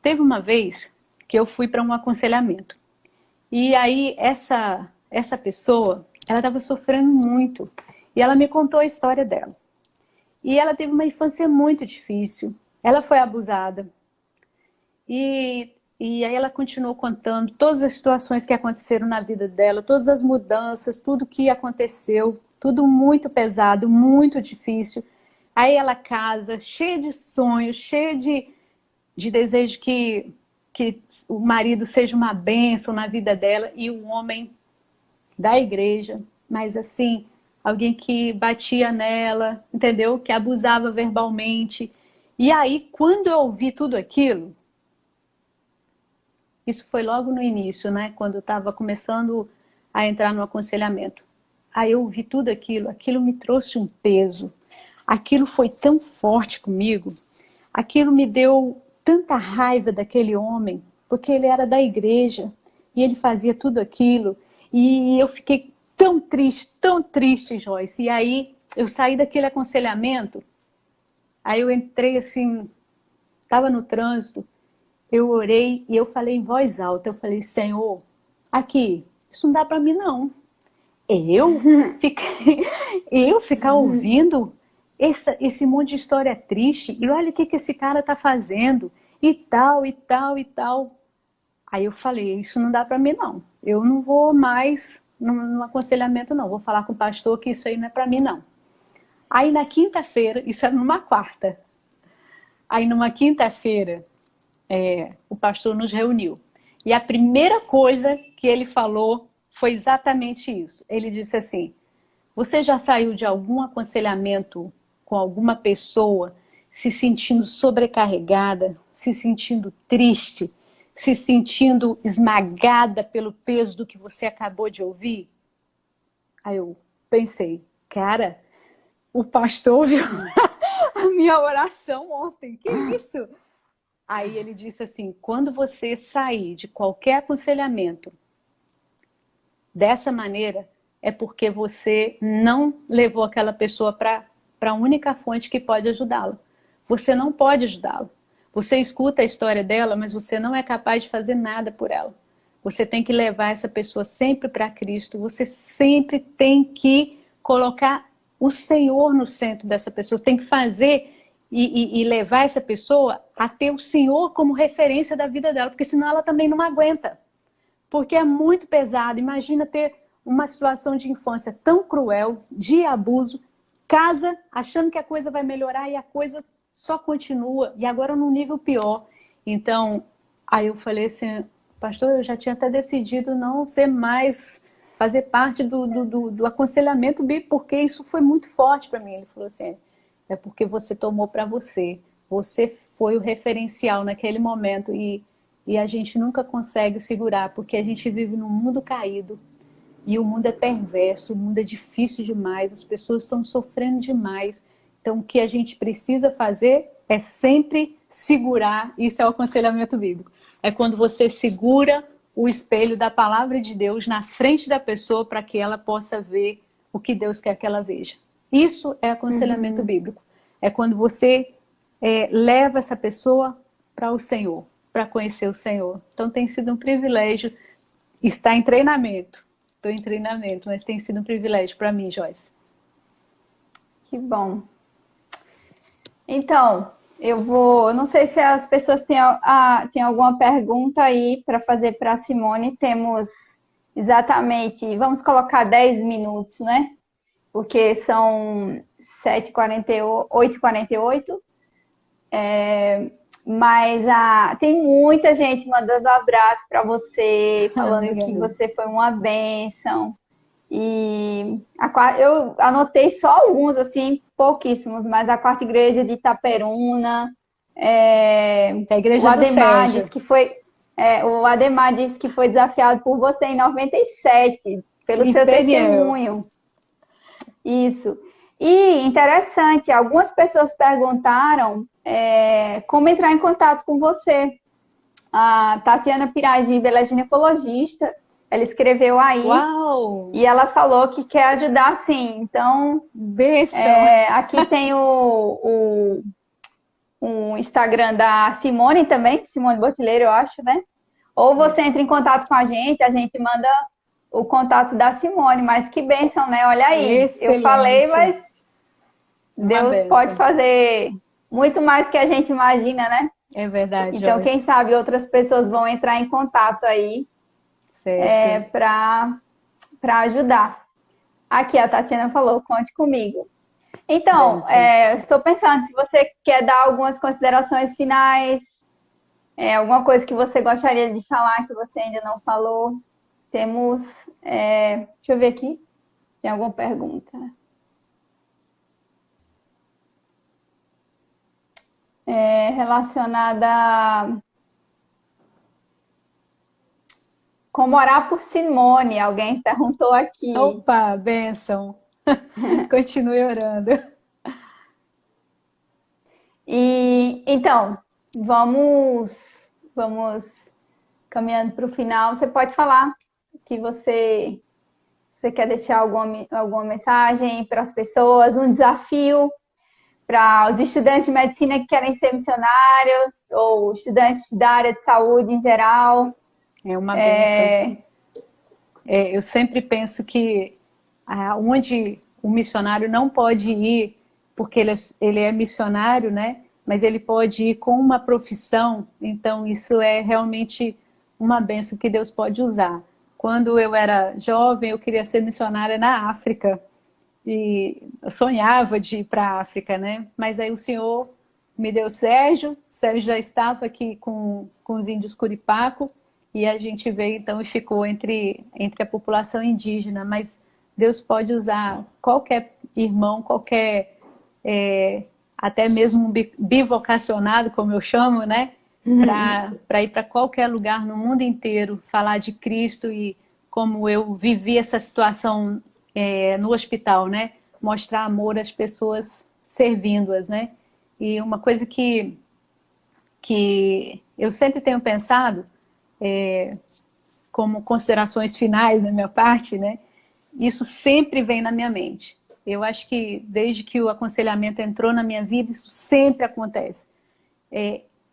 Teve uma vez que eu fui para um aconselhamento. E aí essa pessoa, ela estava sofrendo muito. E ela me contou a história dela. E ela teve uma infância muito difícil. Ela foi abusada. E aí ela continuou contando todas as situações que aconteceram na vida dela, todas as mudanças, tudo que aconteceu, tudo muito pesado, muito difícil. Aí ela casa, cheia de sonhos, cheia de desejo que o marido seja uma bênção na vida dela, e um homem da igreja, mas assim, alguém que batia nela, entendeu? Que abusava verbalmente. E aí, quando eu ouvi tudo aquilo, isso foi logo no início, né? Quando eu estava começando a entrar no aconselhamento. Aí eu ouvi tudo aquilo me trouxe um peso. Aquilo foi tão forte comigo, aquilo me deu tanta raiva daquele homem, porque ele era da igreja e ele fazia tudo aquilo. E eu fiquei tão triste, Joyce. E aí eu saí daquele aconselhamento, aí eu entrei assim, estava no trânsito, eu orei e eu falei em voz alta, eu falei, Senhor, aqui, isso não dá para mim não. Eu ficar ouvindo esse monte de história triste, e olha o que esse cara tá fazendo, e tal, e tal, e tal. Aí eu falei, isso não dá para mim não. Eu não vou mais no aconselhamento não, vou falar com o pastor que isso aí não é para mim não. Aí na quinta-feira, isso era numa quarta, aí numa quinta-feira, o pastor nos reuniu. E a primeira coisa que ele falou foi exatamente isso. Ele disse assim, você já saiu de algum aconselhamento com alguma pessoa se sentindo sobrecarregada, se sentindo triste, se sentindo esmagada pelo peso do que você acabou de ouvir? Aí eu pensei, cara, o pastor ouviu a minha oração ontem, que isso? Aí ele disse assim, quando você sair de qualquer aconselhamento dessa maneira, é porque você não levou aquela pessoa para a única fonte que pode ajudá-la. Você não pode ajudá-la. Você escuta a história dela, mas você não é capaz de fazer nada por ela. Você tem que levar essa pessoa sempre para Cristo. Você sempre tem que colocar o Senhor no centro dessa pessoa. Você tem que fazer e levar essa pessoa a ter o Senhor como referência da vida dela, porque senão ela também não aguenta. Porque é muito pesado. Imagina ter uma situação de infância tão cruel, de abuso, casa achando que a coisa vai melhorar e a coisa só continua, e agora num nível pior. Então, aí eu falei assim, pastor, eu já tinha até decidido não ser mais, fazer parte do aconselhamento bíblico, porque isso foi muito forte para mim. Ele falou assim, é porque você tomou para você. Você foi o referencial naquele momento e a gente nunca consegue segurar, porque a gente vive num mundo caído e o mundo é perverso, o mundo é difícil demais, as pessoas estão sofrendo demais. Então o que a gente precisa fazer é sempre segurar, isso é o aconselhamento bíblico, é quando você segura o espelho da palavra de Deus na frente da pessoa para que ela possa ver o que Deus quer que ela veja. Isso é aconselhamento bíblico, é quando você leva essa pessoa para o Senhor, para conhecer o Senhor. Então tem sido um privilégio estar em treinamento. Estou em treinamento, mas tem sido um privilégio para mim, Joyce. Que bom. Então, eu não sei se as pessoas têm alguma pergunta aí para fazer para a Simone. Temos exatamente, vamos colocar 10 minutos, né? Porque são 7h48, 8h48. Mas tem muita gente mandando abraço para você, falando que Legal. você foi uma bênção. Eu anotei só alguns, assim, pouquíssimos, mas a quarta igreja de Itaperuna, É a o igreja do Ademar Sérgio. disse que foi, o Ademar disse que foi desafiado por você em 97 pelo Em seu Peniel. testemunho. Isso. E interessante, algumas pessoas perguntaram como entrar em contato com você. A Tatiana Piragibe, ela é ginecologista, ela escreveu aí Uau! e ela falou que quer ajudar sim. Então, Bênção! aqui tem o Instagram da Simone também, Simone Botileiro, eu acho, né? Ou você Isso. entra em contato com a gente manda o contato da Simone, mas que bênção, né? Olha aí, eu falei, Excelente. mas Uma Deus pode bênção. fazer muito mais que a gente imagina, né? É verdade, Então, quem Joyce. sabe outras pessoas vão entrar em contato aí Certo. para ajudar. Aqui a Tatiana falou, conte comigo. Então, Bênção. estou pensando se você quer dar algumas considerações finais, alguma coisa que você gostaria de falar que você ainda não falou. Temos, deixa eu ver aqui, tem alguma pergunta? Relacionada a como orar por Simone, alguém perguntou aqui. Opa, bênção. Continue orando. E então, vamos caminhando para o final. Você pode falar que você quer deixar alguma mensagem para as pessoas, um desafio para os estudantes de medicina que querem ser missionários ou estudantes da área de saúde em geral. É uma bênção. Eu sempre penso que onde o missionário não pode ir, porque ele é missionário, né? Mas ele pode ir com uma profissão, então isso é realmente uma bênção que Deus pode usar. Quando eu era jovem, eu queria ser missionária na África, e eu sonhava de ir para a África, né? Mas aí o Senhor me deu Sérgio já estava aqui com os índios Curipaco, e a gente veio então e ficou entre a população indígena, mas Deus pode usar qualquer irmão, qualquer, até mesmo um bivocacionado, como eu chamo, né? Para ir para qualquer lugar no mundo inteiro, falar de Cristo e como eu vivi essa situação no hospital, né? Mostrar amor às pessoas servindo-as, né? E uma coisa que eu sempre tenho pensado, como considerações finais da minha parte, né? Isso sempre vem na minha mente. Eu acho que desde que o aconselhamento entrou na minha vida, isso sempre acontece.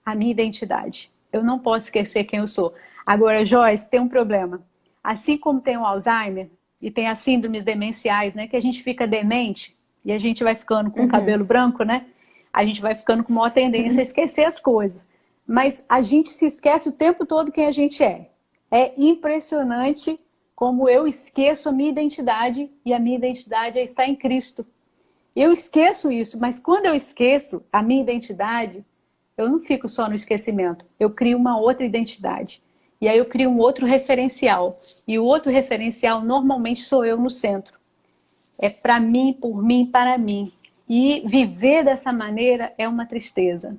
A minha identidade. Eu não posso esquecer quem eu sou. Agora, Joyce, tem um problema. Assim como tem o Alzheimer e tem as síndromes demenciais, né? Que a gente fica demente e a gente vai ficando com o cabelo branco, né? A gente vai ficando com maior tendência a esquecer as coisas. Mas a gente se esquece o tempo todo quem a gente é. É impressionante como eu esqueço a minha identidade, e a minha identidade é estar em Cristo. Eu esqueço isso, mas quando eu esqueço a minha identidade, eu não fico só no esquecimento, eu crio uma outra identidade. E aí eu crio um outro referencial. E o outro referencial normalmente sou eu no centro. É para mim, por mim, para mim. E viver dessa maneira é uma tristeza.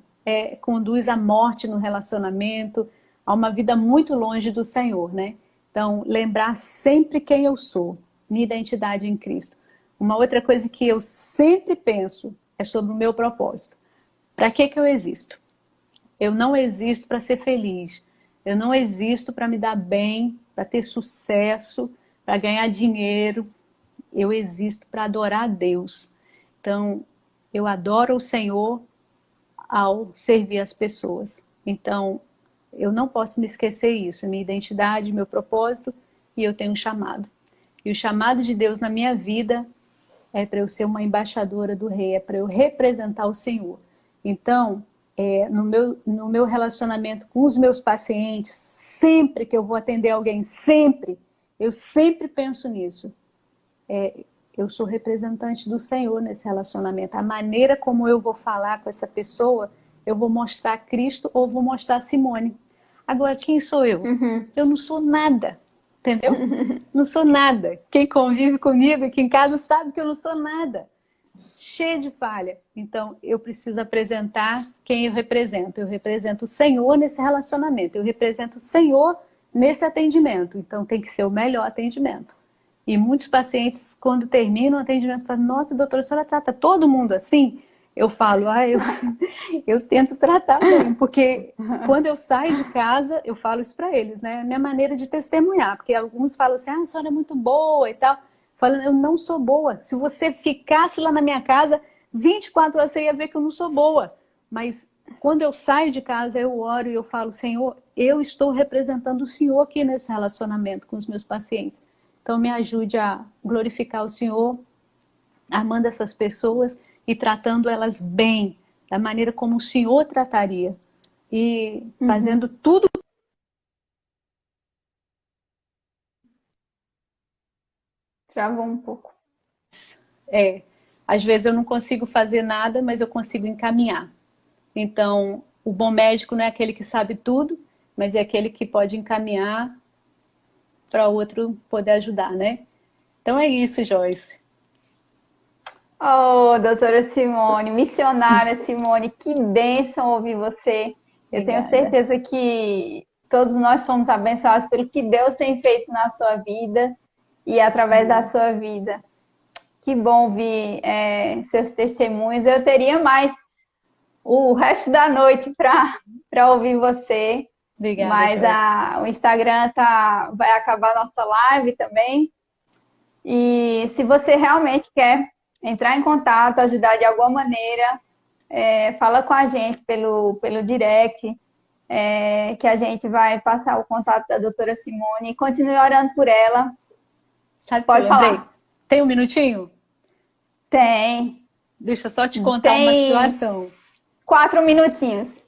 Conduz à morte no relacionamento, a uma vida muito longe do Senhor, né? Então, lembrar sempre quem eu sou, minha identidade em Cristo. Uma outra coisa que eu sempre penso é sobre o meu propósito. Para que eu existo? Eu não existo para ser feliz. Eu não existo para me dar bem, para ter sucesso, para ganhar dinheiro. Eu existo para adorar a Deus. Então, eu adoro o Senhor ao servir as pessoas. Então, eu não posso me esquecer isso, minha identidade, meu propósito, e eu tenho um chamado. E o chamado de Deus na minha vida é para eu ser uma embaixadora do Rei, é para eu representar o Senhor. Então, no meu relacionamento com os meus pacientes, sempre que eu vou atender alguém, eu sempre penso nisso. Eu sou representante do Senhor nesse relacionamento. A maneira como eu vou falar com essa pessoa, eu vou mostrar Cristo ou vou mostrar Simone. Agora, quem sou eu? Eu não sou nada, entendeu? Não sou nada. Quem convive comigo aqui em casa sabe que eu não sou nada. Cheia de falha. Então, eu preciso apresentar quem eu represento. Eu represento o Senhor nesse relacionamento. Eu represento o Senhor nesse atendimento. Então, tem que ser o melhor atendimento. E muitos pacientes, quando terminam o atendimento, falam: nossa, doutora, a senhora trata todo mundo assim? Eu falo: eu tento tratar bem, porque quando eu saio de casa, eu falo isso para eles, né? É a minha maneira de testemunhar, porque alguns falam assim: a senhora é muito boa e tal. Falando, eu não sou boa. Se você ficasse lá na minha casa, 24 horas você ia ver que eu não sou boa. Mas quando eu saio de casa, eu oro e eu falo: Senhor, eu estou representando o Senhor aqui nesse relacionamento com os meus pacientes. Então me ajude a glorificar o Senhor, amando essas pessoas e tratando elas bem, da maneira como o Senhor trataria. E fazendo tudo. Travou um pouco. Às vezes eu não consigo fazer nada, mas eu consigo encaminhar. Então, o bom médico não é aquele que sabe tudo, mas é aquele que pode encaminhar para o outro poder ajudar, né? Então é isso, Joyce. Oh, doutora Simone, missionária Simone, que bênção ouvir você. Eu Obrigada. tenho certeza que todos nós fomos abençoados pelo que Deus tem feito na sua vida e através da sua vida. Que bom ouvir seus testemunhos. Eu teria mais o resto da noite para ouvir você. Obrigada, mas o Instagram vai acabar a nossa live também. E se você realmente quer entrar em contato, ajudar de alguma maneira, fala com a gente pelo direct, que a gente vai passar o contato da doutora Simone e continue orando por ela. Sabe, pode falar. Tem um minutinho? Tem. Deixa eu só te contar uma situação. 4 minutinhos.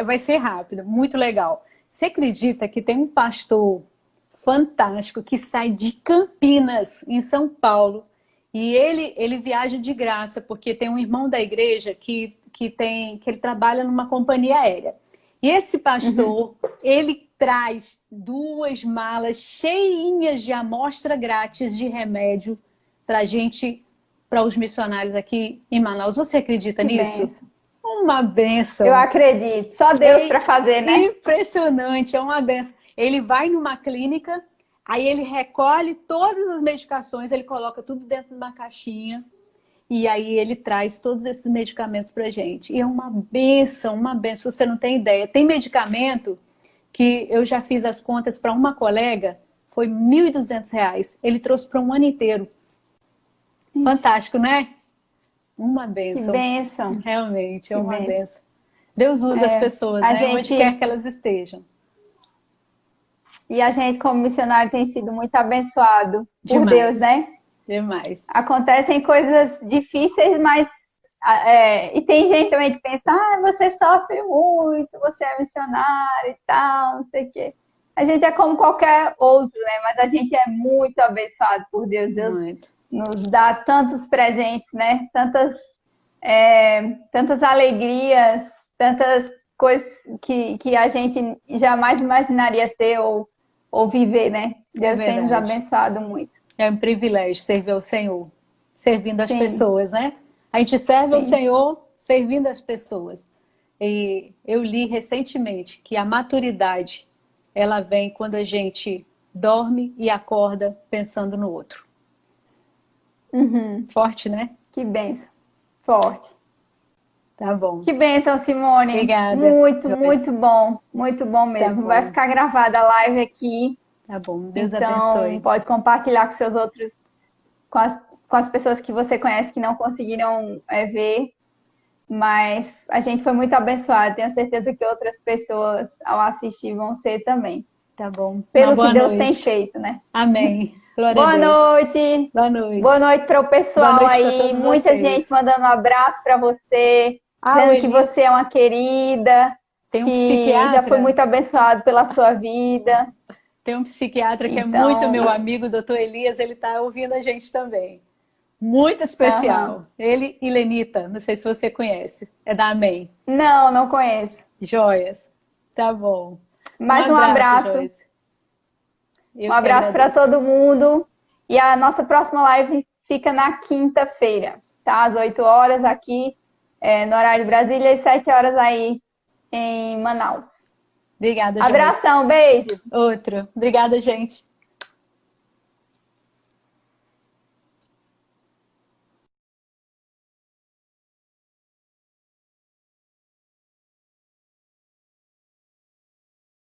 Vai ser rápido, muito legal. Você acredita que tem um pastor fantástico que sai de Campinas, em São Paulo, e ele viaja de graça, porque tem um irmão da igreja que ele trabalha numa companhia aérea. E esse pastor, ele traz 2 malas cheinhas de amostra grátis de remédio para os missionários aqui em Manaus. Você acredita nisso? Benção. Uma benção. Eu acredito. Só Deus para fazer, né? Impressionante, é uma benção. Ele vai numa clínica, aí ele recolhe todas as medicações, ele coloca tudo dentro de uma caixinha e aí ele traz todos esses medicamentos pra gente. E é uma benção, você não tem ideia. Tem medicamento que eu já fiz as contas para uma colega, foi R$ 1.200. Ele trouxe para um ano inteiro. Fantástico, né? Uma benção. Que benção. Realmente, é uma benção. Deus usa as pessoas, né? Onde quer que elas estejam. E a gente, como missionário, tem sido muito abençoado por Deus, né? Demais. Acontecem coisas difíceis, mas... e tem gente também que pensa: você sofre muito, você é missionário e tal, não sei o quê. A gente é como qualquer outro, né? Mas a gente é muito abençoado por Deus. Deus nos dá tantos presentes, né? Tantas alegrias, tantas coisas que a gente jamais imaginaria ter ou viver, né? Deus tem nos abençoado muito. É um privilégio servir ao Senhor, servindo as pessoas, né? A gente serve ao Senhor servindo as pessoas. E eu li recentemente que a maturidade, ela vem quando a gente dorme e acorda pensando no outro. Forte, né? Que bênção. Forte. Tá bom. Que bênção, Simone. Obrigada. Muito bom. Muito bom mesmo. Tá bom. Vai ficar gravada a live aqui. Tá bom. Deus abençoe. Então, pode compartilhar com seus outros, com as pessoas que você conhece que não conseguiram ver. Mas a gente foi muito abençoado. Tenho certeza que outras pessoas, ao assistir, vão ser também. Tá bom. Pelo que Deus tem feito, né? Amém. Boa noite. Boa noite. Boa noite para o pessoal aí. Muita gente mandando um abraço para você. Ah, o dizendo que Elias você é uma querida, tem um que já foi psiquiatra. muito abençoado pela sua vida. Tem um psiquiatra que é muito Então, meu amigo, o doutor Elias, ele está ouvindo a gente também. Muito especial. aham. Ele e Lenita, não sei se você conhece. É da Amém. Não, não conheço. Joias. Tá bom. Um Mais um abraço, abraço. Joyce. Um Eu que abraço para agradeço. todo mundo. E a nossa próxima live fica na quinta-feira, tá? Às 8 horas aqui, no horário de Brasília, e 7 horas aí em Manaus. Obrigada, Joyce. Abração, beijo! Outro. Obrigada, gente.